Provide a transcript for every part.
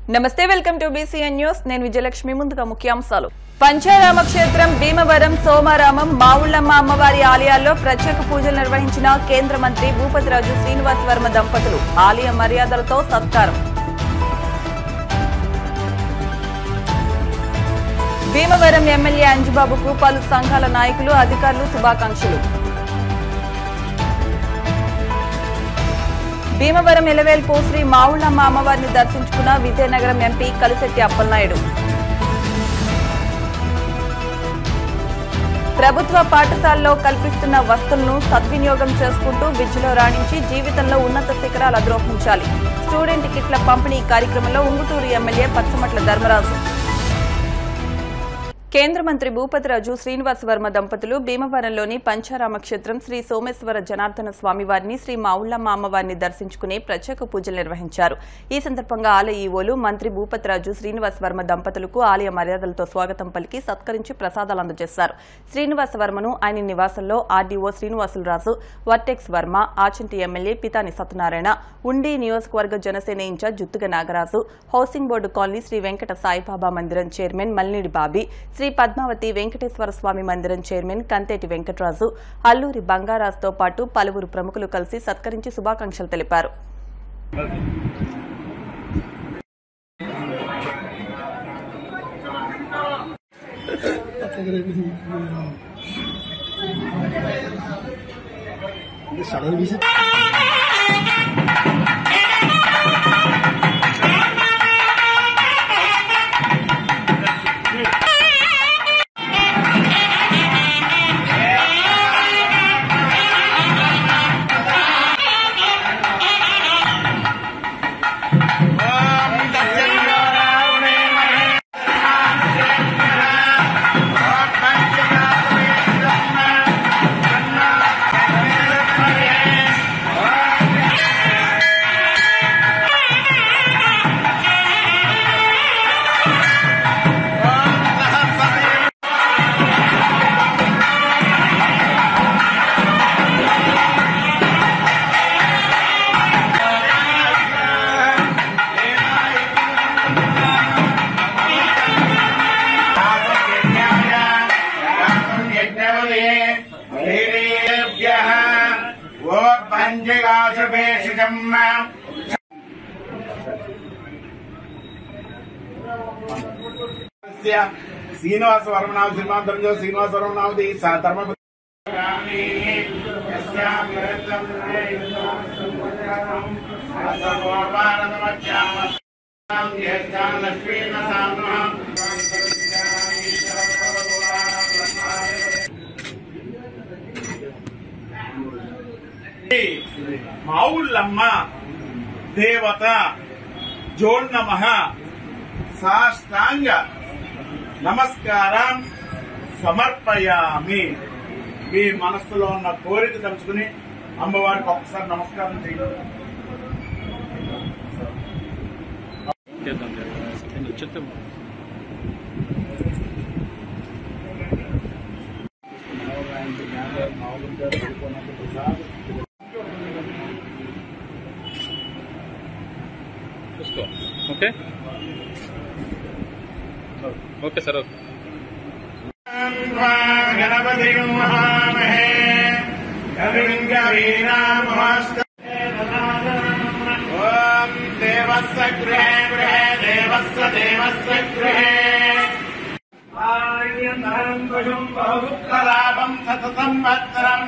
నమస్తే welcome to BCN news నేను విజయలక్ష్మి ముందుగా ముఖ్యాంశాలు పంచారామ క్షేత్రం భీమవరం సోమారామం మావుళ్ళమ్మ అమ్మవారి ఆలయాల్లో ప్రత్యేక పూజలు నిర్వహించిన కేంద్ర మంత్రి భూపతిరాజు శ్రీనివాస్ వర్మ దంపతులు ఆలయ మర్యాదలతో సత్కారం భీమవరం ఎమ్మెల్యే అంజుబాబుకు పలు సంఘాల నాయకులు అధికారులు శుభాకాంక్షలు భీమవరం ఎలవేల్పు శ్రీ మావుళ్ళమ్మ అమ్మవారిని దర్శించుకున్న విజయనగరం ఎంపీ కలిశెట్టి అప్పలనాయుడు ప్రభుత్వ పాఠశాలలో కల్పిస్తున్న వసతులను సద్వినియోగం చేసుకుంటూ విద్యలో రాణించి జీవితంలో ఉన్నత శిఖరాలు అధిరోహించాలి స్టూడెంట్ కిట్ల పంపిణీ కార్యక్రమంలో ఉంగుటూరు ఎమ్మెల్యే పచ్చమట్ల ధర్మరాజు కేంద్ర మంత్రి భూపతిరాజు శ్రీనివాస్ వర్మ దంపతులు భీమవరంలోని పంచారామ క్షేత్రం శ్రీ సోమేశ్వర జనార్దన స్వామివారిని శ్రీ మావుళ్ళమ్మ అమ్మవారిని దర్శించుకుని ప్రత్యేక పూజలు నిర్వహించారు ఈ సందర్భంగా ఆలయ ఈవోలు మంత్రి భూపతిరాజు శ్రీనివాస్ వర్మ దంపతులకు ఆలయ మర్యాదలతో స్వాగతం పలికి సత్కరించి ప్రసాదాలు అందజేశారు శ్రీనివాస్ వర్మను ఆయన నివాసంలో RDO Srinivasularaju vertex Varma Achanta MLA Pithani Satyanarayana Undi నియోజకవర్గ Janasena incharge Juttuga Nagaraju housing board colony Sri Venkata Saibaba మందిరం చైర్మన్ మల్లిడి బాబీ శ్రీ పద్మావతి వెంకటేశ్వర స్వామి మందిరం చైర్మన్ కంతేటి వెంకటరాజు అల్లూరి బంగారాజుతో పాటు పలువురు ప్రముఖులు కలిసి సత్కరించి శుభాకాంక్షలు తెలిపారు శ్రీనివాస వర్మనామ సినిమాంతరంలో శ్రీనివాస వర్మనామది ధర్మ మావుళ్ళమ్మ దేవత జోన్నమః సాష్టాంగ నమస్కారం సమర్పయామి మీ మనస్సులో ఉన్న కోరిక తెలుసుకుని అమ్మవారికి ఒక్కసారి నమస్కారం చేయండి. ఓకే ఓకే సార్ గణపతి మహామహే ఓం దేవస్య గృహే గృహే దేవస్య దేవస్య గృహే బహుత్తలాభం శత సంవత్సరం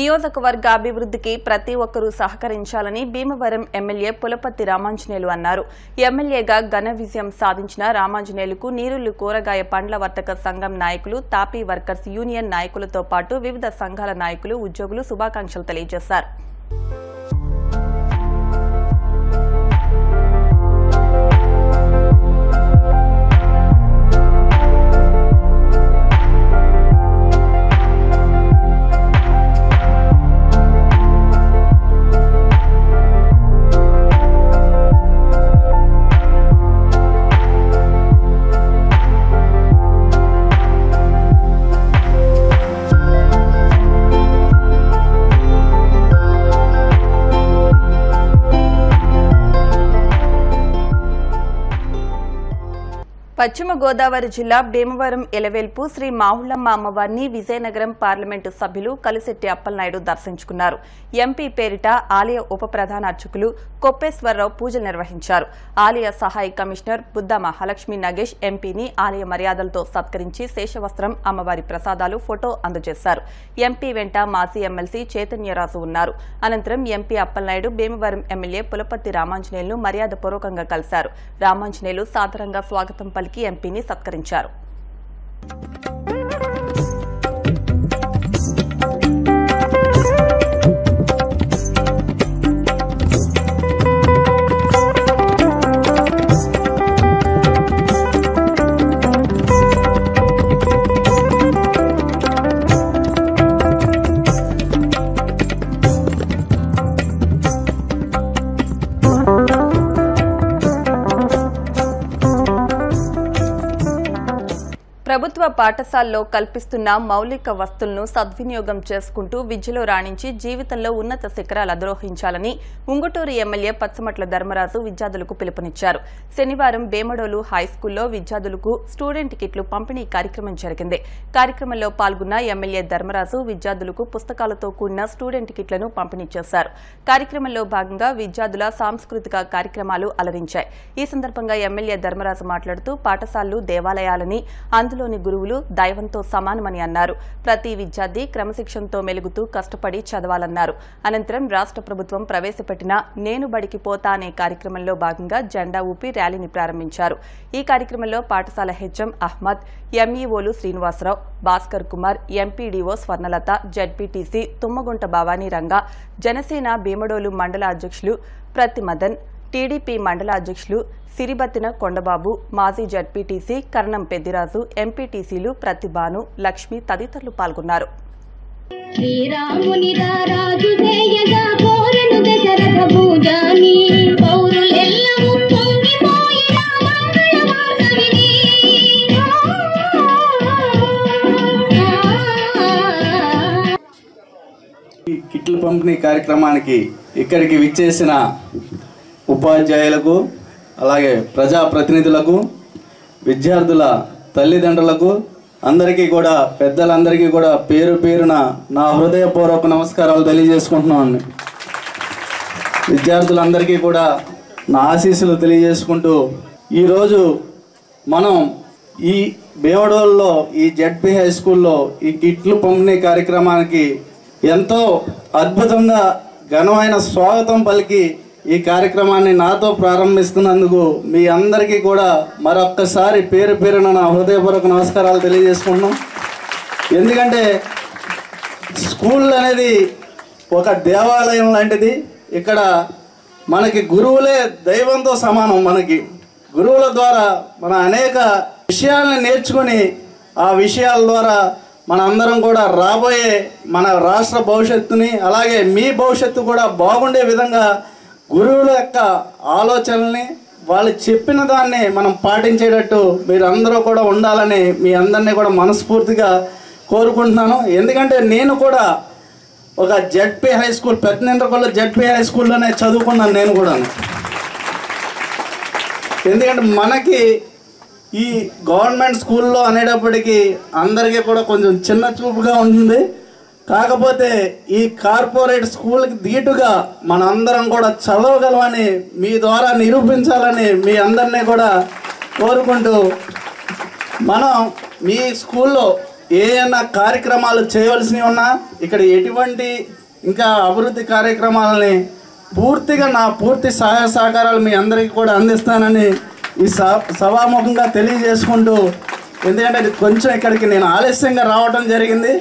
నియోజకవర్గ అభివృద్ధికి ప్రతి ఒక్కరూ సహకరించాలని భీమవరం ఎమ్మెల్యే పులపర్తి రామాంజనేయులు అన్నారు. ఎమ్మెల్యేగా ఘన విజయం సాధించిన రామాంజనేయులకు నీరుల్లి కూరగాయ పండ్ల వర్తక సంఘం నాయకులు, తాపీ వర్కర్స్ యూనియన్ నాయకులతో పాటు వివిధ సంఘాల నాయకులు, ఉద్యోగులు శుభాకాంక్షలు తెలియజేశారు. పశ్చిమ గోదావరి జిల్లా భీమవరం ఎలవేల్పు శ్రీ మావుళ్ళమ్మ అమ్మవారిని విజయనగరం పార్లమెంటు సభ్యులు కలిశెట్టి అప్పలనాయుడు దర్శించుకున్నారు. ఎంపీ పేరిట ఆలయ ఉప ప్రధాన అర్చకులు కొప్పేశ్వరరావు పూజలు నిర్వహించారు. ఆలయ సహాయ కమిషనర్ బుద్ధ మహాలక్ష్మి నగేష్ ఎంపీని ఆలయ మర్యాదలతో సత్కరించి శేషవస్త్రం, అమ్మవారి ప్రసాదాలు, ఫోటో అందజేశారు. ఎంపీ వెంట మాజీ ఎమ్మెల్సీ చైతన్యరాజు ఉన్నారు. అనంతరం ఎంపీ అప్పలనాయుడు భీమవరం ఎమ్మెల్యే పులపర్తి రామాంజనేయులను మర్యాదపూర్వకంగా కలిశారు. రామాంజనేయులు సాదరంగా స్వాగతం పలికి ఎంపీని సత్కరించారు. ప్రభుత్వ పాఠశాలలో కల్పిస్తున్న మౌలిక వస్తువులను సద్వినియోగం చేసుకుంటూ విద్యలో రాణించి జీవితంలో ఉన్నత శిఖరాలు అధిరోహించాలని ఉంగుటూరు ఎమ్మెల్యే పచ్చమట్ల ధర్మరాజు విద్యార్థులకు పిలుపునిచ్చారు. శనివారం బేమడోలు హైస్కూల్లో విద్యార్థులకు స్టూడెంట్ కిట్లు పంపిణీ కార్యక్రమం జరిగింది. కార్యక్రమంలో పాల్గొన్న ఎమ్మెల్యే ధర్మరాజు విద్యార్థులకు పుస్తకాలతో కూడిన స్టూడెంట్ కిట్లను పంపిణీ చేశారు. కార్యక్రమంలో భాగంగా విద్యార్థుల సాంస్కృతిక కార్యక్రమాలు అలరించాయి. ఈ సందర్భంగా ఎమ్మెల్యే ధర్మరాజు మాట్లాడుతూ పాఠశాలలు దేవాలయాలని, అందులోని గురువులు దైవంతో సమానమని అన్నారు. ప్రతి విద్యార్థి క్రమశిక్షణతో మెలుగుతూ కష్టపడి చదవాలన్నారు. అనంతరం రాష్ట్ర ప్రభుత్వం ప్రవేశపెట్టిన నేను బడికి పోతా అనే కార్యక్రమంలో భాగంగా జెండా ఊపి ర్యాలీని ప్రారంభించారు. ఈ కార్యక్రమంలో పాఠశాల హెచ్ఎం అహ్మద్, ఎంఈఓలు శ్రీనివాసరావు, భాస్కర్ కుమార్, ఎంపీడీఓ స్వర్ణలత, జెడ్పీటీసీ తుమ్మగుంట భవానీ రంగా, జనసేన భీమడోలు మండల అధ్యక్షులు ప్రతి మదన్, టీడీపీ మండల అధ్యక్షులు సిరిబత్తిన కొండబాబు, మాజీ జడ్పీటీసీ కర్ణం పెద్దిరాజు, ఎంపీటీసీలు ప్రతిభాను, లక్ష్మి తదితరులు పాల్గొన్నారు. కిట్ల పంపిణీ కార్యక్రమానికి ఇక్కడికి విచ్చేసిన ఉపాధ్యాయులకు, అలాగే ప్రజాప్రతినిధులకు, విద్యార్థుల తల్లిదండ్రులకు, అందరికీ కూడా, పెద్దలందరికీ కూడా పేరు పేరున నా హృదయపూర్వక నమస్కారాలు తెలియజేసుకుంటున్నాను. విద్యార్థులందరికీ కూడా నా ఆశీస్సులు తెలియజేసుకుంటూ, ఈరోజు మనం ఈ భీమడోలులో ఈ జెడ్పీ హై స్కూల్లో ఈ కిట్లు పంపిణీ కార్యక్రమానికి ఎంతో అద్భుతంగా ఘనమైన స్వాగతం పలికి ఈ కార్యక్రమాన్ని నాతో ప్రారంభిస్తున్నందుకు మీ అందరికీ కూడా మరొక్కసారి పేరు పేరున నా హృదయపూర్వక నమస్కారాలు తెలియజేసుకుంటున్నాం. ఎందుకంటే స్కూల్ అనేది ఒక దేవాలయం లాంటిది. ఇక్కడ మనకి గురువులే దైవంతో సమానం. మనకి గురువుల ద్వారా మన అనేక విషయాలను నేర్చుకొని ఆ విషయాల ద్వారా మన అందరం కూడా రాబోయే మన రాష్ట్ర భవిష్యత్తుని, అలాగే మీ భవిష్యత్తు కూడా బాగుండే విధంగా గురువుల యొక్క ఆలోచనల్ని, వాళ్ళు చెప్పిన దాన్ని మనం పాటించేటట్టు మీరందరూ కూడా ఉండాలని మీ అందరినీ కూడా మనస్ఫూర్తిగా కోరుకుంటున్నాను. ఎందుకంటే నేను కూడా ఒక ZP high school, Peddanindrakollu ZP high స్కూల్లోనే చదువుకున్నాను నేను కూడా. ఎందుకంటే మనకి ఈ గవర్నమెంట్ స్కూల్లో అనేటప్పటికీ అందరికీ కూడా కొంచెం చిన్న చూపుగా ఉంటుంది. కాకపోతే ఈ కార్పొరేట్ స్కూల్కి ధీటుగా మనందరం కూడా చదవగలమని మీ ద్వారా నిరూపించాలని మీ అందరినీ కూడా కోరుకుంటూ, మనం మీ స్కూల్లో ఏమైనా కార్యక్రమాలు చేయవలసినవి ఉన్నా ఇక్కడ ఎటువంటి ఇంకా అభివృద్ధి కార్యక్రమాలని పూర్తిగా నా పూర్తి సహాయ సహకారాలు మీ అందరికీ కూడా అందిస్తానని ఈ సభాముఖంగా తెలియజేసుకుంటూ, ఎందుకంటే అది కొంచెం ఇక్కడికి నేను ఆలస్యంగా రావడం జరిగింది,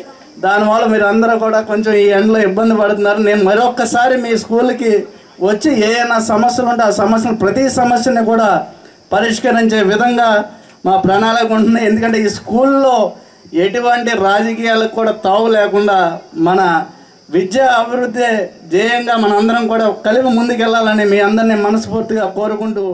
దానివల్ల మీరు అందరూ కూడా కొంచెం ఈ ఎండలో ఇబ్బంది పడుతున్నారు. నేను మరొక్కసారి మీ స్కూల్కి వచ్చి ఏమైనా సమస్యలు ఉంటే ఆ సమస్యలు ప్రతి సమస్యని కూడా పరిష్కరించే విధంగా మా ప్రణాళిక ఉంటుంది. ఎందుకంటే ఈ స్కూల్లో ఎటువంటి రాజకీయాలకు కూడా తావు లేకుండా మన విద్యా అభివృద్ధి ధ్యేయంగా మన అందరం కూడా కలిపి ముందుకెళ్లాలని మీ అందరినీ మనస్ఫూర్తిగా కోరుకుంటూ,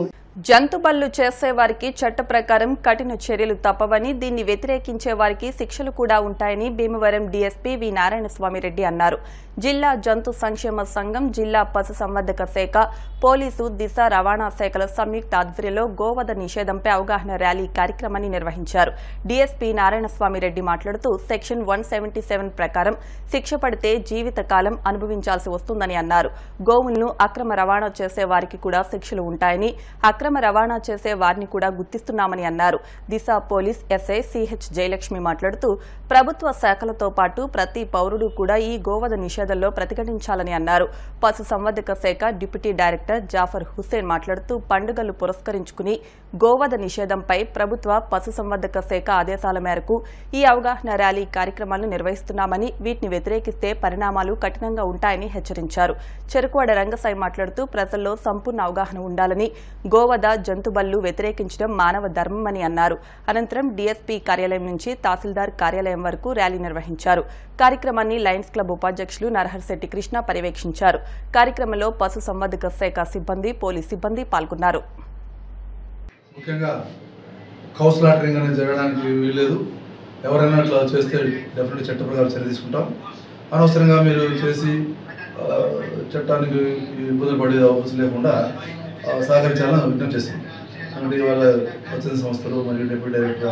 జంతుబళ్ళు చేసేవారికి చట్ట ప్రకారం కఠిన చర్యలు తప్పవని, దీన్ని వ్యతిరేకించే వారికి శిక్షలు కూడా ఉంటాయని భీమవరం డీఎస్పీ వి నారాయణస్వామి రెడ్డి అన్నారు. జిల్లా జంతు సంక్షేమ సంఘం, జిల్లా పశుసంవర్ధక శాఖ, పోలీసు, దిశ రవాణా శాఖల సంయుక్త ఆధ్వర్యంలో గోవధ నిషేధంపై అవగాహన ర్యాలీ కార్యక్రమాన్ని నిర్వహించారు. డీఎస్పీ నారాయణస్వామి రెడ్డి మాట్లాడుతూ సెక్షన్ 177 ప్రకారం శిక్ష పడితే జీవితకాలం అనుభవించాల్సి వస్తుందని అన్నారు. గోవులను అక్రమ రవాణా చేసే వారికి కూడా శిక్షలు ఉంటాయని, అక్రమ రవాణా చేసే వారిని కూడా గుర్తిస్తున్నామని అన్నారు. దిశ పోలీస్ ఎస్ఐ సిహెచ్ జయలక్ష్మి మాట్లాడుతూ ప్రభుత్వ శాఖలతో పాటు ప్రతి పౌరుడు కూడా ఈ గోవధ నిషేధంలో ప్రతిఘటించాలని అన్నారు. పశుసంవర్ధక శాఖ డిప్యూటీ డైరెక్టర్ జాఫర్ హుస్సేన్ మాట్లాడుతూ పండుగలు పురస్కరించుకుని గోవధ నిషేధంపై ప్రభుత్వ పశుసంవర్ధక శాఖ ఆదేశాల మేరకు ఈ అవగాహన ర్యాలీ కార్యక్రమాలను నిర్వహిస్తున్నామని, వీటిని వ్యతిరేకిస్తే పరిణామాలు కఠినంగా ఉంటాయని హెచ్చరించారు. చెరుకువాడ రంగసాయి మాట్లాడుతూ ప్రజల్లో సంపూర్ణ అవగాహన ఉండాలని, గోవధ జంతుబళ్ళు వ్యతిరేకించడం మానవ ధర్మమని అన్నారు. అనంతరం డీఎస్పీ కార్యాలయం నుంచి తహసీల్దార్ కార్యాలయం వరకు ర్యాలీ నిర్వహించారు. కార్యక్రమాన్ని లయన్స్ క్లబ్ ఉపాధ్యక్షులు నరహర్శెట్టి కృష్ణ పర్యవేక్షించారు. కార్యక్రమంలో పశుసంవర్ధక శాఖ సిబ్బంది, పోలీస్ సిబ్బంది పాల్గొన్నారు. ముఖ్యంగా కౌ స్లాటరింగ్ అనేది జరగడానికి వీల్లేదు. ఎవరైనా అట్లా చేస్తే డెఫినెట్ చట్ట ప్రకారం చర్య తీసుకుంటాం. అనవసరంగా మీరు చేసి చట్టానికి ఇబ్బందులు పడే అవకాశం లేకుండా సహకరించాలని విజ్ఞప్తి చేస్తాం. అంటే ఇవాళ వచ్చిన సంస్థలు మరియు డిప్యూటీ డైరెక్టర్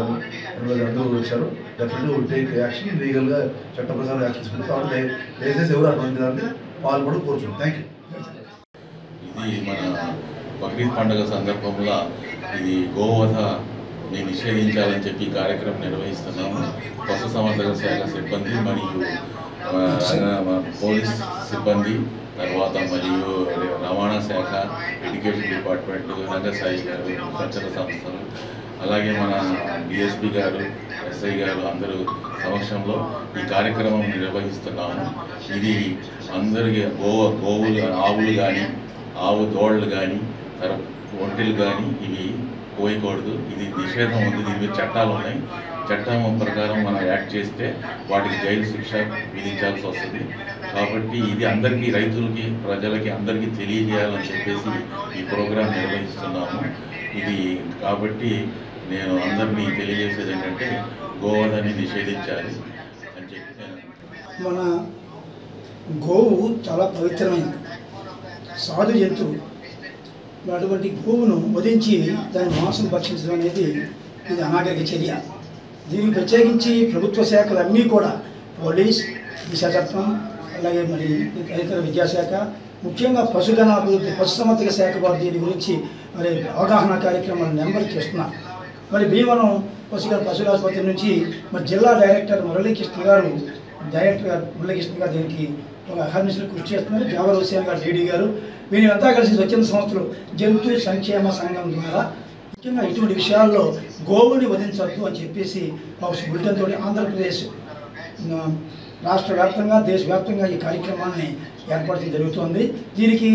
గారు అందరూ వచ్చారు. డెఫినెట్గా టేక్ యాక్షన్, లీగల్గా చట్ట ప్రకారం యాక్షన్ తీసుకుంటాం. కాబట్టి దయచేసి ఎవరు అటువంటి దాన్ని పాల్పడి కోరుచున్నాం. Thank you. ఇది మన బక్రీద్ పండుగ సందర్భంలో ఇది గోవధని నిషేధించాలని చెప్పి కార్యక్రమం నిర్వహిస్తున్నాము. పశుసంవర్ధక శాఖ సిబ్బంది మరియు పోలీస్ సిబ్బంది, తర్వాత మరియు రవాణా శాఖ, ఎడ్యుకేషన్ డిపార్ట్మెంట్, రంగసాయి గారు, స్వచ్ఛత సంస్థలు, అలాగే మన డిఎస్పీ గారు, ఎస్ఐ గారు అందరూ సమక్షంలో ఈ కార్యక్రమం నిర్వహిస్తున్నాము. ఇది అందరికీ గోవులు, ఆవులు కానీ, ఆవు దోళ్ళు కానీ, ఒంటెలు కానీ ఇవి కోయకూడదు. ఇది నిషేధం ఉంది. దీని మీద చట్టాలు ఉన్నాయి. చట్టం ప్రకారం మనం యాక్ట్ చేస్తే వాటికి జైలు శిక్ష విధించాల్సి వస్తుంది. కాబట్టి ఇది అందరికీ, రైతులకి, ప్రజలకి అందరికీ తెలియజేయాలని చెప్పేసి ఈ ప్రోగ్రాం నిర్వహిస్తున్నాము. ఇది కాబట్టి నేను అందరినీ తెలియజేసేది ఏంటంటే గోవధని నిషేధించాలి అని చెప్పి నేను. మన గోవు చాలా పవిత్రమైనది, సాధు జంతువు. అటువంటి గోవును వధించి దాని మాంసం భక్షించడం అనేది ఇది అనాగరిక చర్య. దీనికి ప్రత్యేకించి ప్రభుత్వ శాఖలు అన్నీ కూడా పోలీస్, దిశ చట్టం, అలాగే మరి ఇతర విద్యాశాఖ, ముఖ్యంగా పశుగణాభివృద్ధి, పశుసంవర్ధక శాఖ వారు దీని గురించి మరి అవగాహన కార్యక్రమాలు నెంబర్ చేస్తున్నారు. మరి భీమవరం పశురాసుపత్రి నుంచి మరి జిల్లా డైరెక్టర్ మురళీకృష్ణ గారు దీనికి ఒక అహర్నిశలు కృషి చేస్తున్నారు. జావర్ హుస్సేన్ గారు, డీడీ గారు, వీరంతా కలిసి స్వచ్ఛంద సంస్థలు జంతు సంక్షేమ సంఘం ద్వారా ముఖ్యంగా ఇటువంటి విషయాల్లో గోవుని వధించవద్దు అని చెప్పేసి ఒక బులెటిన్ తోటి ఆంధ్రప్రదేశ్ రాష్ట్ర వ్యాప్తంగా, దేశవ్యాప్తంగా ఈ కార్యక్రమాన్ని ఏర్పాటు జరుగుతోంది. దీనికి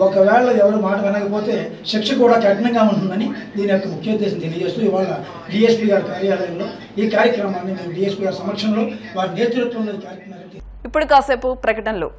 ఒకవేళ ఎవరు మాట వినకపోతే శిక్ష కూడా కఠినంగా ఉంటుందని దీని యొక్క ముఖ్య ఉద్దేశం తెలియజేస్తూ ఇవాళ డిఎస్పీ గారి కార్యాలయంలో ఈ కార్యక్రమాన్ని మేము డిఎస్పీ గారి సమక్షంలో వారి నేతృత్వంలో ఈ కార్యక్రమాన్ని. ఇప్పుడు కాసేపు ప్రకటనలు.